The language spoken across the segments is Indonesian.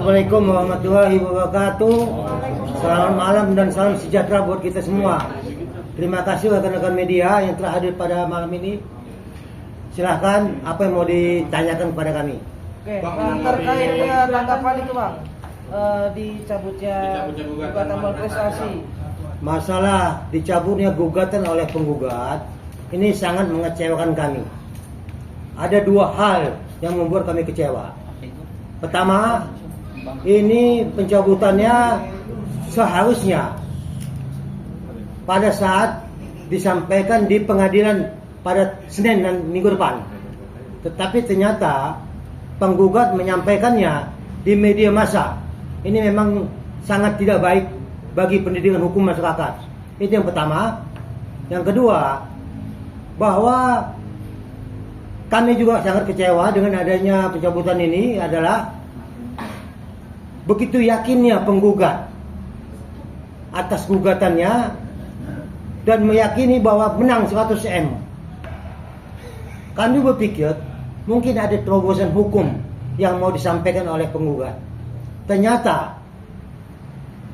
Assalamualaikum warahmatullahi wabarakatuh. Selamat malam dan salam sejahtera buat kita semua. Terima kasih rekan-rekan media yang telah hadir pada malam ini. Silahkan, apa yang mau ditanyakan kepada kami? Oke, terkait tanggapan itu Bang, dicabutnya gugatan prestasi. Masalah dicabutnya gugatan oleh penggugat ini sangat mengecewakan kami. Ada dua hal yang membuat kami kecewa. Pertama, ini pencabutannya seharusnya pada saat disampaikan di pengadilan pada Senin dan minggu depan. Tetapi ternyata penggugat menyampaikannya di media massa. Ini memang sangat tidak baik bagi pendidikan hukum masyarakat. Itu yang pertama. Yang kedua, bahwa kami juga sangat kecewa dengan adanya pencabutan ini adalah begitu yakinnya penggugat atas gugatannya dan meyakini bahwa menang 100 M. Kami berpikir mungkin ada terobosan hukum yang mau disampaikan oleh penggugat. Ternyata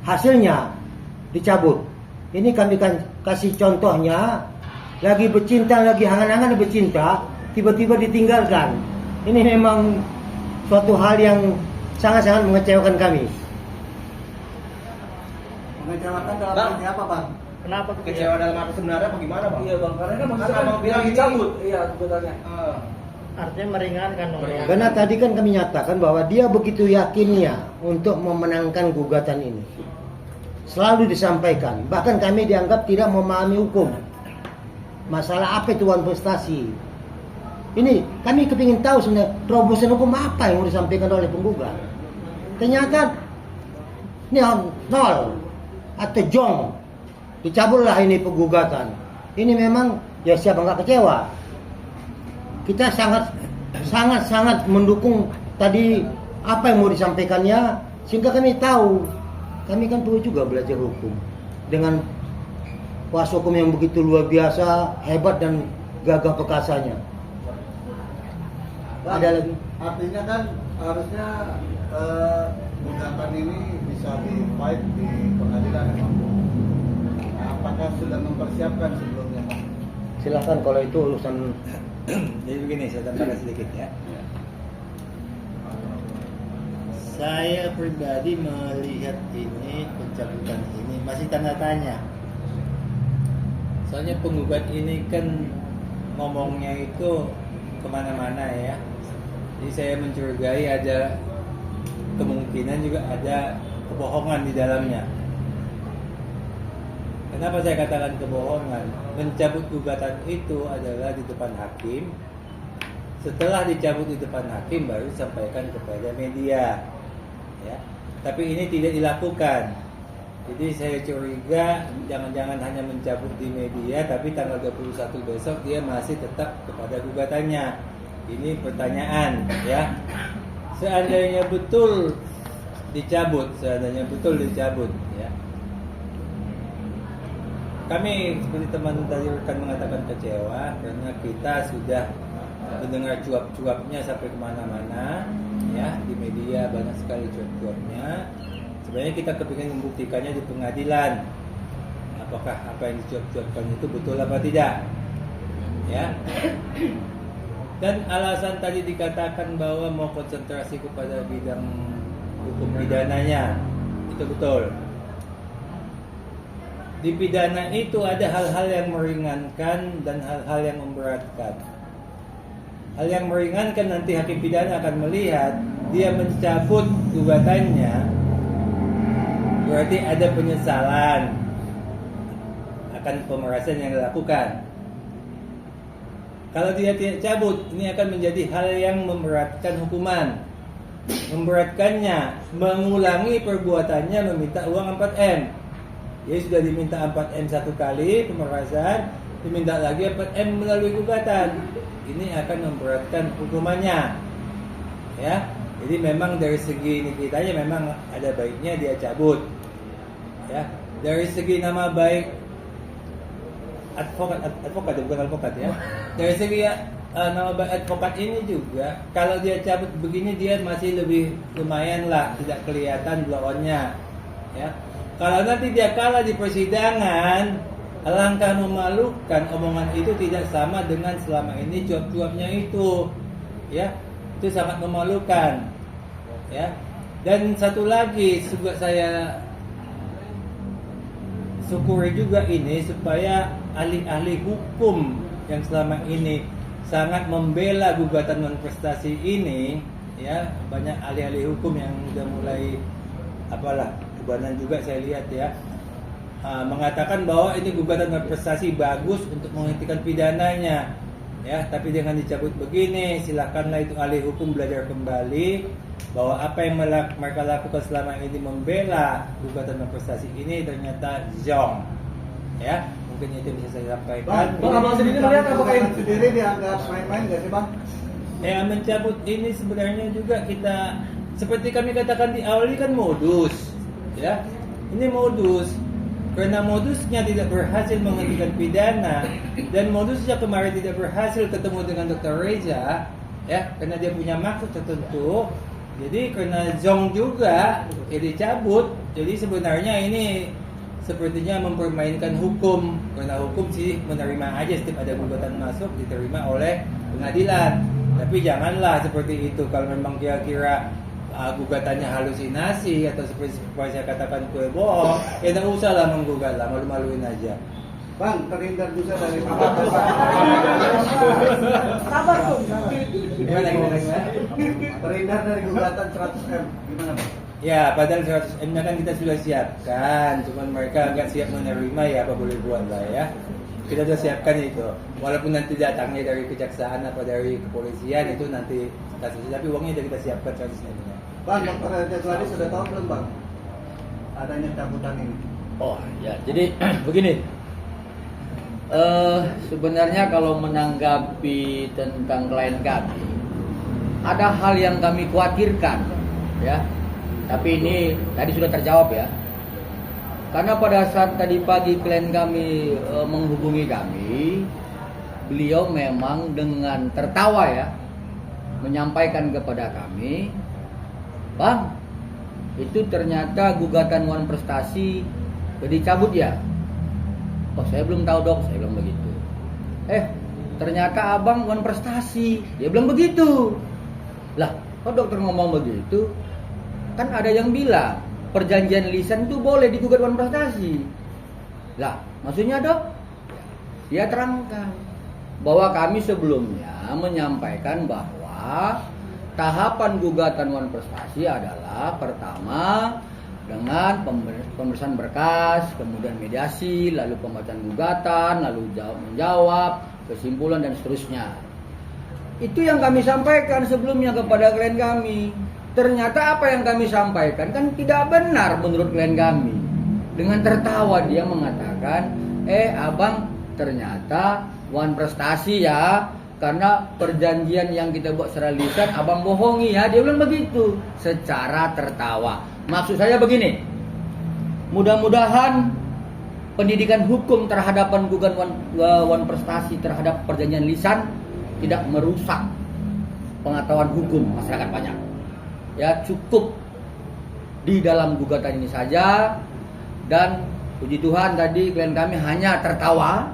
hasilnya dicabut. Ini kami kan kasih contohnya, lagi bercinta, lagi hangat-hangat bercinta, tiba-tiba ditinggalkan. Ini memang suatu hal yang sangat-sangat mengecewakan kami. Mengecewakan dalam arti apa, Bang? Kenapa Kecewa dalam arti sebenarnya apa gimana, Bang? Iya Bang, karena kan maksudnya Kan Abang bilang dicabut. Iya, gugatannya. Artinya meringankan dong. Karena tadi kan kami nyatakan bahwa dia begitu yakinnya untuk memenangkan gugatan ini. Selalu disampaikan, bahkan kami dianggap tidak memahami hukum. Masalah apa itu wan prestasi? Ini kami kepingin tahu sebenarnya terobosan hukum apa yang mau disampaikan oleh penggugat. Ternyata ini nol atau jong, dicabutlah ini penggugatan. Ini memang ya siapa nggak kecewa. Kita sangat mendukung tadi apa yang mau disampaikannya, sehingga kami tahu, kami kan perlu juga belajar hukum dengan kuasa hukum yang begitu luar biasa, hebat dan gagah perkasanya. Ada lagi? Artinya kan harusnya gugatan ini bisa di-fight di pengadilan, Bang. Nah, apakah sudah mempersiapkan sebelumnya, Bang? Silakan kalau itu urusan. Jadi begini, saya tambahkan sedikit ya. Saya pribadi melihat ini pencabutan ini masih tanda tanya. Soalnya penggugat ini kan ngomongnya itu kemana-mana ya. Jadi saya mencurigai ada kemungkinan juga ada kebohongan di dalamnya. Kenapa saya katakan kebohongan? Mencabut gugatan itu adalah di depan hakim. Setelah dicabut di depan hakim baru disampaikan kepada media. Ya. Tapi ini tidak dilakukan. Jadi saya curiga jangan-jangan hanya mencabut di media, tapi tanggal 21 besok dia masih tetap kepada gugatannya. Ini pertanyaan ya. Seandainya betul dicabut ya. Kami seperti teman tadi rekan mengatakan kecewa karena kita sudah mendengar cuap-cuapnya sampai kemana-mana ya, di media banyak sekali cuap-cuapnya. Sebenarnya kita kepingin membuktikannya di pengadilan, apakah apa yang dicuap-cuapkan itu betul apa tidak ya. Dan alasan tadi dikatakan bahwa mau konsentrasi kepada bidang hukum pidananya, itu betul. Di pidana itu ada hal-hal yang meringankan dan hal-hal yang memberatkan. Hal yang meringankan nanti hakim pidana akan melihat dia mencabut gugatannya, berarti ada penyesalan akan pemerasan yang dilakukan. Kalau dia tidak cabut, ini akan menjadi hal yang memberatkan hukuman. Memberatkannya, mengulangi perbuatannya meminta uang 4M. Dia sudah diminta 4M satu kali pemerasan, diminta lagi 4M melalui gugatan. Ini akan memberatkan hukumannya. Ya. Jadi memang dari segi ini kitanya memang ada baiknya dia cabut. Ya. Dari segi nama baik advokat bukan advokat ya. Dari segi nama baik advokat ini juga kalau dia cabut begini dia masih lebih lumayan lah, tidak kelihatan blow-on-nya. Ya. Kalau nanti dia kalah di persidangan, alangkah memalukan, omongan itu tidak sama dengan selama ini cuap-cuapnya itu. Ya, itu sangat memalukan. Ya. Dan satu lagi juga saya syukuri juga ini supaya ahli-ahli hukum yang selama ini sangat membela gugatan non-prestasi ini, ya, banyak ahli-ahli hukum yang sudah mulai kebanan juga saya lihat ya, mengatakan bahwa ini gugatan non-prestasi bagus untuk menghentikan pidananya, ya, tapi dengan dicabut begini, silakanlah itu ahli hukum belajar kembali bahwa apa yang mereka lakukan selama ini membela gugatan non-prestasi ini ternyata zong, ya. Mungkin itu bisa saya sampaikan. Bang, abang sendiri melihat apakah ini sendiri dianggap main-main nggak sih bang? Ya, mencabut ini sebenarnya juga kita seperti kami katakan di awal ini kan modus, ya. Ini modus. Karena modusnya tidak berhasil menghentikan pidana dan modusnya kemarin tidak berhasil ketemu dengan Dr. Reza, ya, karena dia punya maksud tertentu. Jadi karena zong juga, ya dicabut. Jadi sebenarnya ini sepertinya mempermainkan hukum, karena hukum sih menerima aja setiap ada gugatan masuk diterima oleh pengadilan. Tapi janganlah seperti itu kalau memang kira-kira gugatannya halusinasi atau seperti saya katakan kue bohong, ya tidak usah lah menggugat lah, malu-maluin aja. Bang, terhindar juga dari Sabar tuh. Gimana? terhindar dari gugatan 100M. Gimana bang? Ya, padahal 100M-nya kan kita sudah siapkan, cuman mereka agak siap menerima, ya apa boleh buat lah ya. Kita sudah siapkan itu, walaupun nanti datangnya dari kejaksaan atau dari kepolisian itu nanti kasusnya, tapi uangnya sudah kita siapkan 100M-nya. Bang, Dr. Reza Suhadi sudah tahu belum bang adanya cabutan ini? Oh ya, jadi begini. Sebenarnya kalau menanggapi tentang klien kami, ada hal yang kami khawatirkan, ya. Tapi ini tadi sudah terjawab ya. Karena pada saat tadi pagi klien kami menghubungi kami, beliau memang dengan tertawa ya, menyampaikan kepada kami, Bang, itu ternyata gugatan wan prestasi dicabut ya. Oh, saya belum tahu dok, saya bilang begitu. Ternyata abang wan prestasi, dia bilang begitu. Lah, kok dokter ngomong begitu? Kan ada yang bilang perjanjian lisan itu boleh digugat wan prestasi. Lah, maksudnya dok? Dia terangkan bahwa kami sebelumnya menyampaikan bahwa tahapan gugatan wan prestasi adalah pertama dengan pemeriksaan berkas, kemudian mediasi, lalu pembacaan gugatan, lalu menjawab, kesimpulan dan seterusnya. Itu yang kami sampaikan sebelumnya kepada klien kami. Ternyata apa yang kami sampaikan kan tidak benar menurut klien kami. Dengan tertawa dia mengatakan, abang ternyata wan prestasi ya, karena perjanjian yang kita buat secara lisan abang bohongi ya. Dia bilang begitu secara tertawa. Maksud saya begini, mudah-mudahan pendidikan hukum terhadapan gugatan wan prestasi terhadap perjanjian lisan tidak merusak pengetahuan hukum masyarakat banyak. Ya, cukup di dalam gugatan ini saja. Dan puji Tuhan tadi klien kami hanya tertawa,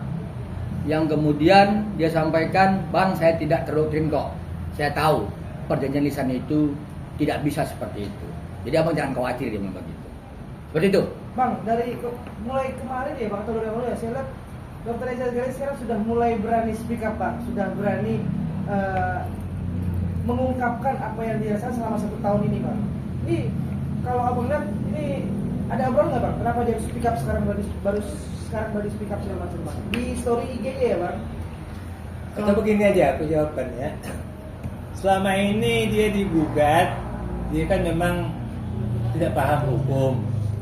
yang kemudian dia sampaikan, Bang, saya tidak terdoktrin kok, saya tahu perjanjian lisan itu tidak bisa seperti itu, jadi abang jangan khawatir, dia bilang begitu. Seperti itu Bang, mulai kemarin ya Bang, atau dari awal ya, saya lihat Dr. Reza Suhadi sekarang sudah mulai berani speak up Bang, sudah berani mengungkapkan apa yang dirasakan selama 1 tahun ini Bang. Ini kalau abang lihat ini ada obrolan nggak Bang? Kenapa dia speak up sekarang baru speak up segala macam Bang? Di story IG-nya ya Bang? Atau begini aja aku jawabkan ya. Selama ini dia digugat, dia kan memang tidak paham hukum.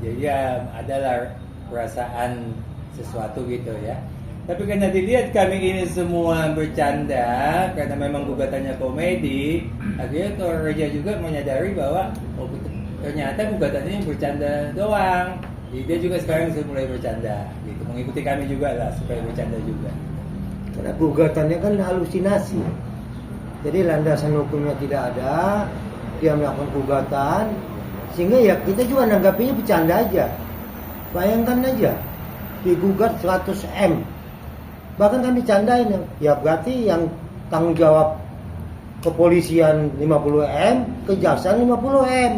Jadi ya adalah perasaan sesuatu gitu ya. Tapi karena dilihat kami ini semua bercanda, karena memang gugatannya komedi, akhirnya Toraja juga menyadari bahwa oh, ternyata gugatannya bercanda doang. Jadi dia juga sekarang sudah mulai bercanda, gitu. Mengikuti kami juga lah supaya bercanda juga. Karena gugatannya kan halusinasi. Jadi landasan hukumnya tidak ada, dia melakukan gugatan, sehingga ya kita juga nanggapinya bercanda aja. Bayangkan aja, digugat 100 M. Bahkan kami candain, ya berarti yang tanggung jawab kepolisian 50 M, kejaksaan 50 M.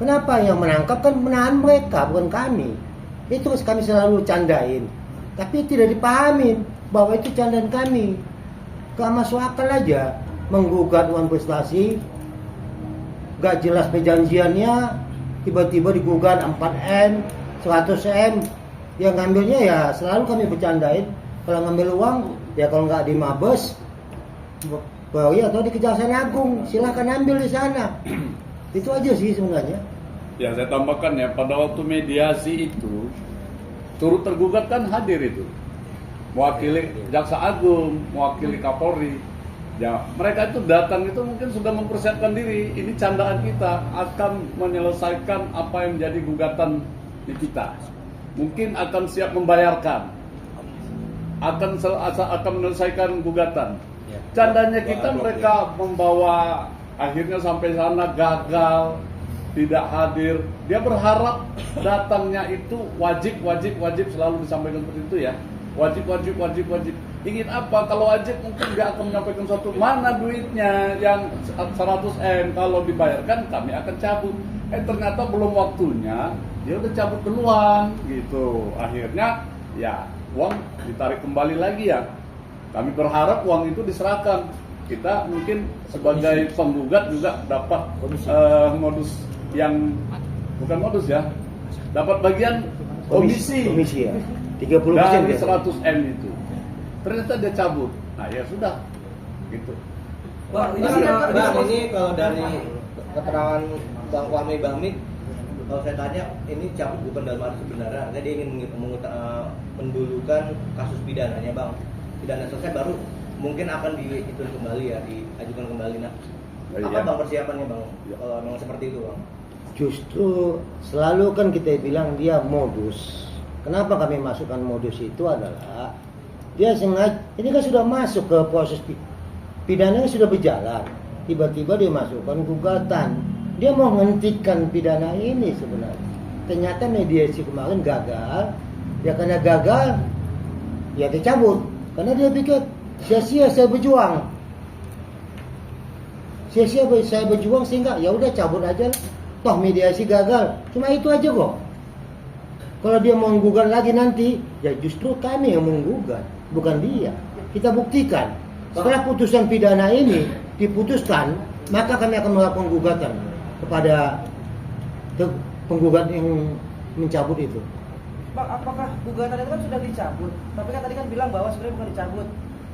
Kenapa? Yang menangkap kan menahan mereka, bukan kami. Itu kami selalu candain. Tapi tidak dipahamin bahwa itu candaan kami. Gak masuk akal aja menggugat uang prestasi, gak jelas perjanjiannya, tiba-tiba digugat 4M, 100M. Yang ngambilnya ya selalu kami bercandain. Kalau ngambil uang, ya kalau nggak di Mabes, atau di Kejaksaan Agung, silahkan ambil di sana. Itu aja sih sebenarnya. Ya saya tambahkan ya, pada waktu mediasi itu, turut tergugat kan hadir itu. Mewakili Jaksa Agung, mewakili Kapolri. Ya, mereka itu datang itu mungkin sudah mempersiapkan diri. Ini candaan kita akan menyelesaikan apa yang menjadi gugatan di kita. Mungkin akan siap membayarkan. Akan menyelesaikan gugatan. Candanya kita mereka membawa akhirnya sampai sana gagal, tidak hadir. Dia berharap datangnya itu wajib selalu disampaikan seperti itu ya. Wajib. Ingin apa? Kalau wajib mungkin nggak akan menyampaikan sesuatu. Mana duitnya yang 100 M? Kalau dibayarkan kami akan cabut. Ternyata belum waktunya, dia udah cabut duluan gitu. Akhirnya ya uang ditarik kembali lagi ya. Kami berharap uang itu diserahkan. Kita mungkin sebagai penggugat juga dapat modus yang bukan modus ya. Dapat bagian komisi ya. 30% dari ya. 100 M itu. Ternyata dia cabut. Nah ya sudah. Gitu. Bang, ini kalau dari keterangan Bang Wahmi Bamit, kalau saya tanya, ini cabut bukan dalam arti sebenarnya, dia ingin mendulukan kasus pidananya Bang. Pidana selesai baru mungkin akan dihitung kembali ya, diajukan kembali. Nah, apa Bang persiapannya Bang? Kalau memang seperti itu Bang? Justru selalu kan kita bilang dia modus. Kenapa kami masukkan modus itu adalah dia sengaja, ini kan sudah masuk ke proses pidananya sudah berjalan, tiba-tiba dia masukkan gugatan. Dia mau menghentikan pidana ini sebenarnya. Ternyata mediasi kemarin gagal. Ya karena gagal, ya dicabut. Karena dia pikir sia-sia saya berjuang. Sia-sia saya berjuang sehingga ya udah cabut aja. Toh mediasi gagal. Cuma itu aja kok. Kalau dia mau menggugat lagi nanti, ya justru kami yang menggugat, bukan dia. Kita buktikan. Setelah putusan pidana ini diputuskan, maka kami akan melakukan gugatan kepada penggugat yang mencabut itu. Bang, apakah gugatan itu kan sudah dicabut? Tapi kan tadi kan bilang bahwa sebenarnya bukan dicabut.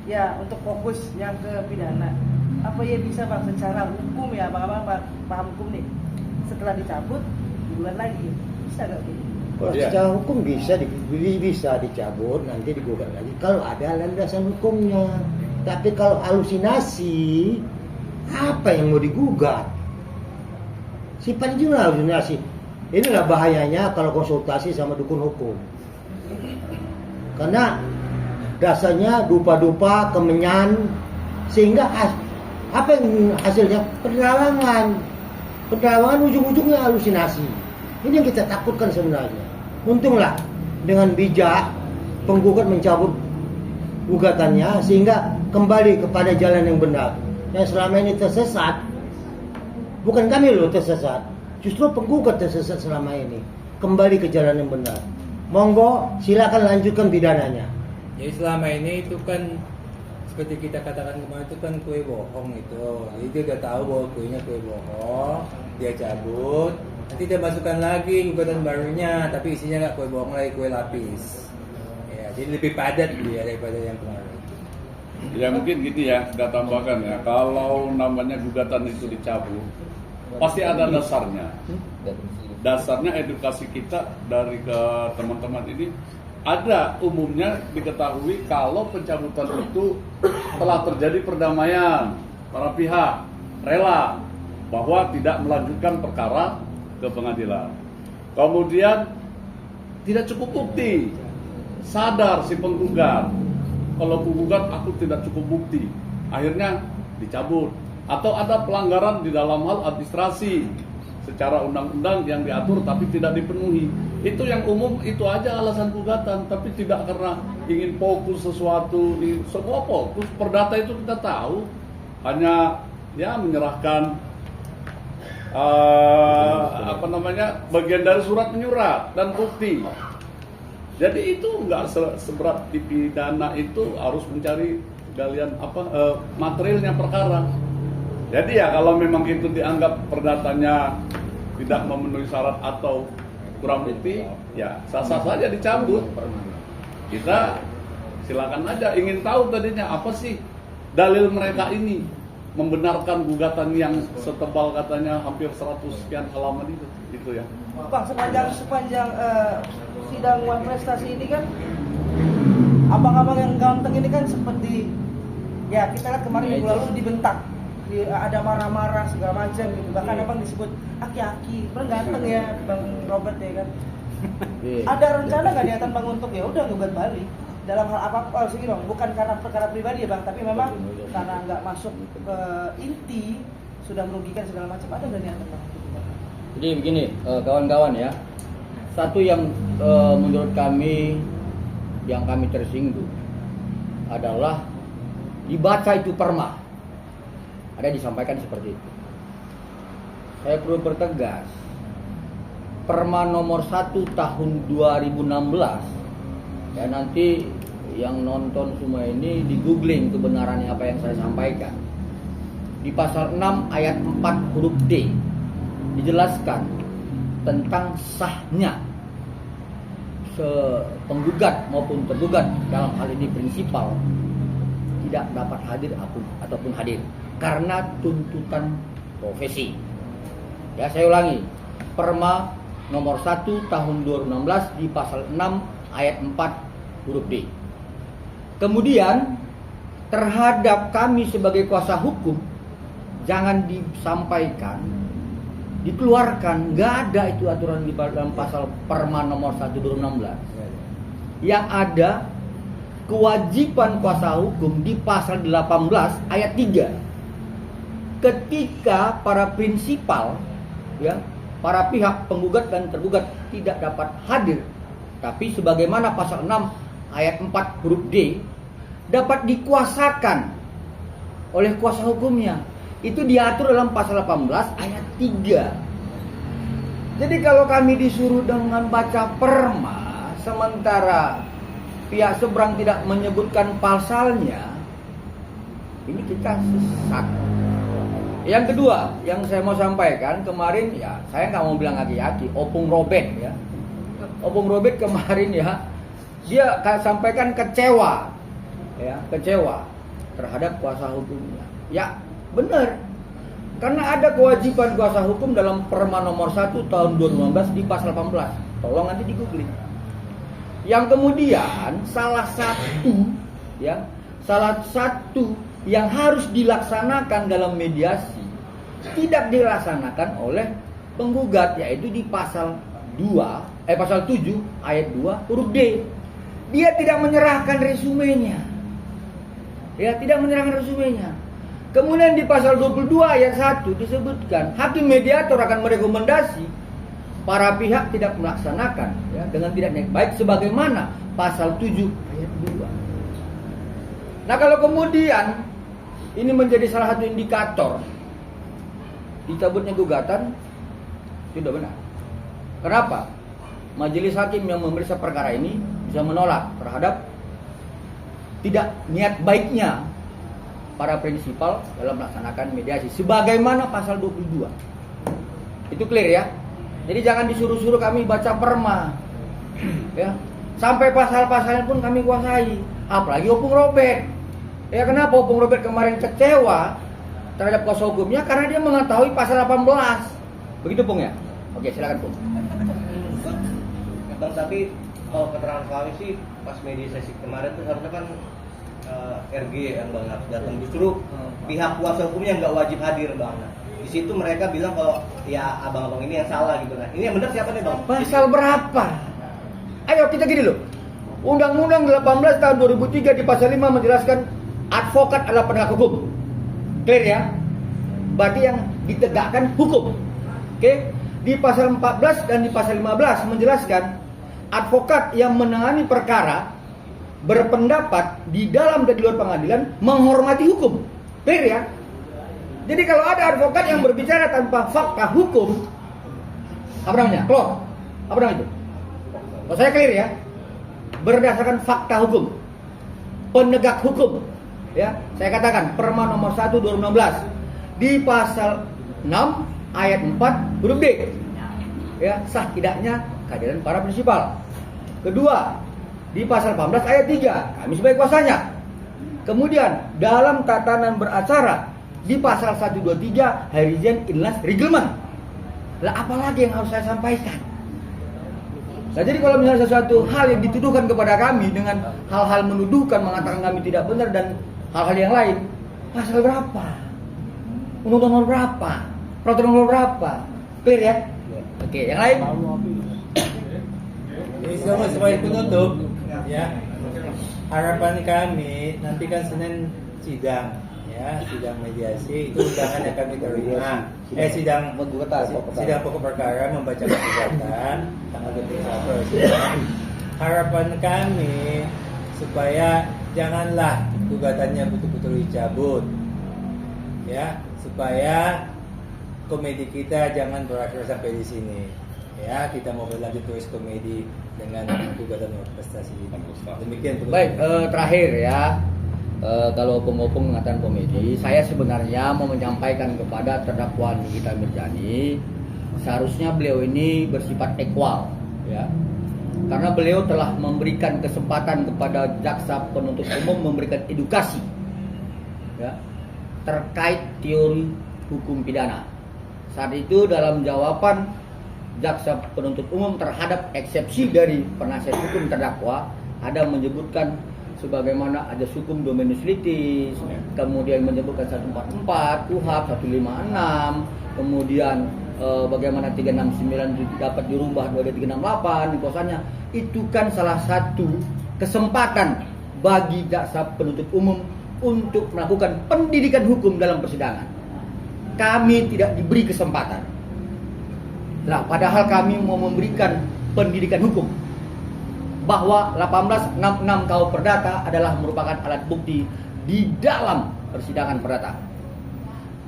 Ya, untuk fokus yang ke pidana. Apa ya bisa Bang secara hukum ya, Bang paham hukum nih. Setelah dicabut, digugat lagi. Bisa gak gitu? Kalau secara hukum bisa dicabut, nanti digugat lagi. Kalau ada landasan hukumnya. Tapi kalau halusinasi, apa yang mau digugat? Sifatnya juga halusinasi. Inilah bahayanya kalau konsultasi sama dukun hukum. Karena dasarnya dupa-dupa, kemenyan, sehingga apa yang hasilnya? Penerawangan ujung-ujungnya halusinasi. Ini yang kita takutkan sebenarnya. Untunglah dengan bijak penggugat mencabut gugatannya sehingga kembali kepada jalan yang benar. Yang selama ini tersesat, bukan kami loh tersesat, justru penggugat tersesat selama ini. Kembali ke jalan yang benar. Monggo, silakan lanjutkan pidananya. Jadi selama ini itu kan seperti kita katakan kemarin itu kan kue bohong itu. Jadi dia udah tahu bahwa kuenya kue bohong, dia cabut. Nanti dia masukkan lagi gugatan barunya, tapi isinya nggak kue bohong lagi, kue lapis. Ya, jadi lebih padat dia daripada yang kemarin. Ya mungkin gini ya, kita tambahkan ya, kalau namanya gugatan itu dicabut, pasti ada dasarnya. dasarnya edukasi kita dari ke teman-teman ini ada umumnya diketahui kalau pencabutan itu telah terjadi perdamaian, para pihak rela bahwa tidak melanjutkan perkara ke pengadilan. Kemudian tidak cukup bukti, sadar si penggugat kalau penggugat aku tidak cukup bukti, akhirnya dicabut. Atau ada pelanggaran di dalam hal administrasi secara undang-undang yang diatur tapi tidak dipenuhi. Itu yang umum, itu aja alasan gugatan, tapi tidak karena ingin fokus sesuatu. Semua fokus, perdata itu kita tahu hanya ya menyerahkan bagian dari surat menyurat dan bukti. Jadi itu nggak seberat di pidana, itu harus mencari galian materialnya perkara. Jadi ya kalau memang itu dianggap perdatanya tidak memenuhi syarat atau kurang bukti, ya sah-sah saja dicabut. Kita silakan aja, ingin tahu tadinya apa sih dalil mereka ini membenarkan gugatan yang setebal katanya hampir 100 sekian halaman itu ya. Bang, sepanjang sidang wan prestasi ini kan abang-abang yang ganteng ini kan seperti ya kita lihat kemarin minggu lalu dibentak, ada marah-marah segala macam gitu, bahkan abang disebut aki-aki, bener ganteng ya Bang Robert ya kan. Ada rencana nggak niatan Bang untuk ya udah gugat balik dalam hal apa sih Bang, bukan karena perkara pribadi ya Bang, tapi memang karena nggak masuk ke inti sudah merugikan segala macam, ada nggak niatan Bang? Jadi begini, kawan-kawan ya, satu yang menurut kami yang kami tersinggung adalah dibaca itu perma, ada disampaikan seperti itu. Saya perlu bertegas, perma nomor 1 tahun 2016 ya, nanti yang nonton semua ini di googling kebenarannya apa yang saya sampaikan. Di pasal 6 ayat 4 huruf D dijelaskan tentang sahnya penggugat maupun tergugat, dalam hal ini prinsipal, tidak dapat hadir ataupun hadir karena tuntutan profesi. Ya, saya ulangi, perma nomor 1 tahun 2016 di pasal 6 ayat 4 huruf D. Kemudian terhadap kami sebagai kuasa hukum jangan disampaikan, dikeluarkan, nggak ada itu aturan di dalam pasal perma nomor 1 2016. Yang ada kewajiban kuasa hukum di pasal 18 ayat 3. Ketika para prinsipal ya, para pihak penggugat dan tergugat tidak dapat hadir, tapi sebagaimana pasal 6 ayat 4 huruf D dapat dikuasakan oleh kuasa hukumnya. Itu diatur dalam pasal 18 ayat 3. Jadi kalau kami disuruh dengan baca perma sementara pihak seberang tidak menyebutkan pasalnya, ini kita sesat. Yang kedua yang saya mau sampaikan, kemarin ya saya nggak mau bilang aki-aki, Opung Robert ya. Opung Robert kemarin ya, dia sampaikan kecewa ya, kecewa terhadap kuasa hukumnya. Ya benar, karena ada kewajiban kuasa hukum dalam perma nomor 1 tahun 2015 di pasal 18. Tolong nanti di googling. Yang kemudian salah satu yang harus dilaksanakan dalam mediasi tidak dilaksanakan oleh penggugat, yaitu di pasal 7 ayat 2 huruf D. Dia tidak menyerahkan resumenya. Ya, tidak menyerahkan resumenya. Kemudian di pasal 22 ayat 1 disebutkan hakim mediator akan merekomendasi para pihak tidak melaksanakan ya, dengan tidak baik sebagaimana pasal 7 ayat 2. Nah, kalau kemudian ini menjadi salah satu indikator dicabutnya gugatan, tidak benar. Kenapa? Majelis hakim yang memeriksa perkara ini bisa menolak terhadap tidak niat baiknya para prinsipal dalam melaksanakan mediasi sebagaimana pasal 22. Itu clear ya. Jadi jangan disuruh-suruh kami baca perma. Ya. Sampai pasal-pasalnya pun kami kuasai. Apalagi Opung Robert. Ya, kenapa Opung Robert kemarin kecewa terhadap kuasa hukumnya? Karena dia mengetahui pasal 18. Begitu Pung ya? Oke, silakan Bung. Bang, tapi kalau keterangan kami sih pas media sesi kemarin tuh harusnya kan RG yang Bang harus datang, justru pihak kuasa hukumnya nggak wajib hadir Bang. Di situ mereka bilang kalau ya abang-abang ini yang salah gitu kan. Ini yang benar siapa nih Bang? Pasal berapa? Ayo kita gini loh. Undang-Undang 18 tahun 2003 di pasal 5 menjelaskan advokat adalah penegak hukum. Clear ya? Berarti yang ditegakkan hukum. Oke? Di pasal 14 dan di pasal 15 menjelaskan advokat yang menangani perkara berpendapat di dalam dan di luar pengadilan menghormati hukum. Clear ya? Jadi kalau ada advokat yang berbicara tanpa fakta hukum, apa namanya? Klor. Apa namanya itu? Kalau saya clear ya, berdasarkan fakta hukum, penegak hukum, ya, saya katakan Perma nomor 1 2016 di pasal 6 ayat 4 huruf D, ya, sah tidaknya kehadiran para prinsipal. Kedua, di pasal 18 ayat 3 kami sebagai kuasanya. Kemudian dalam tatanan beracara di pasal 123 Harijan Inlas Reglement. Lah apalagi yang harus saya sampaikan? Nah, jadi kalau misalnya sesuatu hal yang dituduhkan kepada kami dengan hal-hal menuduhkan, mengatakan kami tidak benar dan hal-hal yang lain, pasal berapa? Undang-undang nomor berapa? Peraturan nomor berapa? Clear ya? Oke, yang lain? Jadi sebagai penutup, ya, harapan kami nanti kan Senin sidang, ya, sidang mediasi itu undangan yang kami terima. Sidang pokok perkara membaca gugatan tanggal 21. Harapan kami supaya janganlah gugatannya betul-betul dicabut, ya, supaya komedi kita jangan berakhir sampai di sini. Ya, kita mau berlanjut terus komedi dengan gugatan prestasi ini. Demikian. Baik, terakhir ya. Kalau opung-opung mengatakan komedi, saya sebenarnya mau menyampaikan kepada terdakwa Nikita Mirzani, seharusnya beliau ini bersifat equal, ya, karena beliau telah memberikan kesempatan kepada jaksa penuntut umum memberikan edukasi, ya, terkait teori hukum pidana. Saat itu dalam jawaban jaksa penuntut umum terhadap eksepsi dari penasihat hukum terdakwa ada menyebutkan sebagaimana ada hukum dominus litis, kemudian menyebutkan 144, KUHP 156, kemudian bagaimana 369 dapat dirubah 2368, kosannya itu kan salah satu kesempatan bagi jaksa penuntut umum untuk melakukan pendidikan hukum dalam persidangan. Kami tidak diberi kesempatan. Nah, padahal kami mau memberikan pendidikan hukum bahwa 1866 KUH Perdata adalah merupakan alat bukti di dalam persidangan perdata.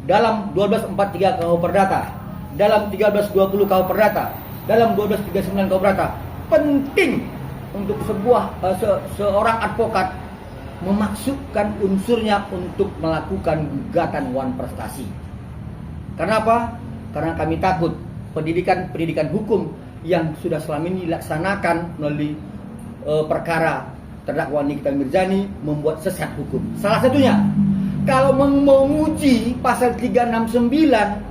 Dalam 1243 KUH Perdata, dalam 1320 KUH Perdata, dalam 1239 KUH Perdata, penting untuk seorang advokat memasukkan unsurnya untuk melakukan gugatan wan prestasi. Kenapa? Karena kami takut pendidikan hukum yang sudah selama ini dilaksanakan melalui perkara terdakwa Nikita Mirzani membuat sesat hukum. Salah satunya, kalau menguji pasal 369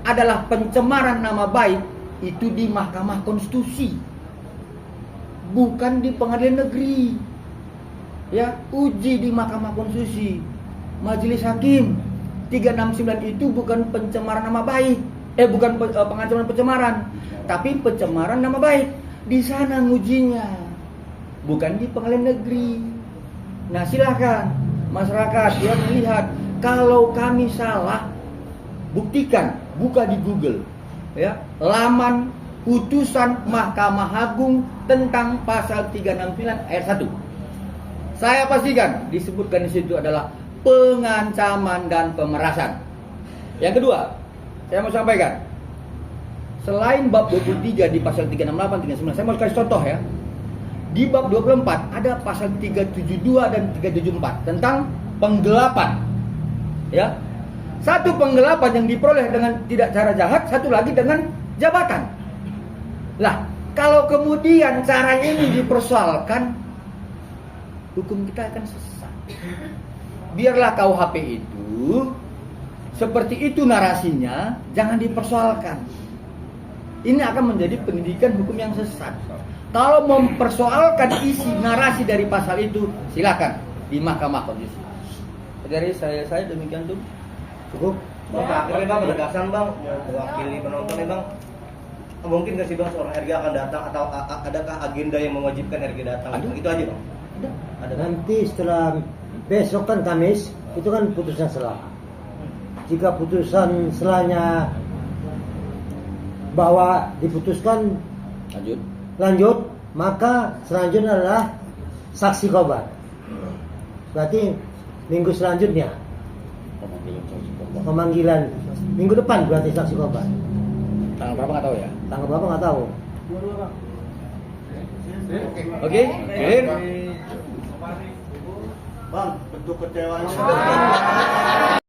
adalah pencemaran nama baik, itu di Mahkamah Konstitusi, bukan di pengadilan negeri. Ya, uji di Mahkamah Konstitusi, Majelis Hakim. 369 itu bukan pencemaran nama baik, bukan pengancaman pencemaran, tapi pencemaran nama baik. Di sana ngujinya, bukan di pengadilan negeri. Nah, silakan masyarakat ya melihat kalau kami salah, buktikan, buka di Google, ya, laman putusan Mahkamah Agung tentang pasal 369 ayat 1. Saya pastikan disebutkan di situ adalah pengancaman dan pemerasan. Yang kedua, saya mau sampaikan, selain bab 23 di pasal 368, 369, saya mau kasih contoh ya. Di bab 24 ada pasal 372 dan 374 tentang penggelapan. Ya. Satu penggelapan yang diperoleh dengan tidak cara jahat, satu lagi dengan jabatan. Lah, kalau kemudian cara ini dipersoalkan, hukum kita akan sesat. Biarlah KUHP itu seperti itu narasinya, jangan dipersoalkan. ini akan menjadi pendidikan hukum yang sesat. Kalau mempersoalkan isi narasi dari pasal itu, silakan di Mahkamah Konstitusi. Dari saya demikian tuh. Cukup. Bang, terakhir bang, berkesan bang, mewakili penonton nih bang. Mungkin nggak sih bang seorang RG akan datang atau adakah agenda yang mewajibkan RG datang? Ada. Itu aja bang. Ada bang. Nanti setelah besok kan Kamis, itu kan putusan selah. Jika putusan selahnya bahwa diputuskan lanjut, maka selanjutnya adalah saksi korban. Berarti minggu selanjutnya pemanggilan minggu depan berarti saksi korban. Tanggal berapa nggak tahu ya. Tanggal berapa nggak tahu. Dua-dua bang. Oke, clear. Bang, bentuk kecewaan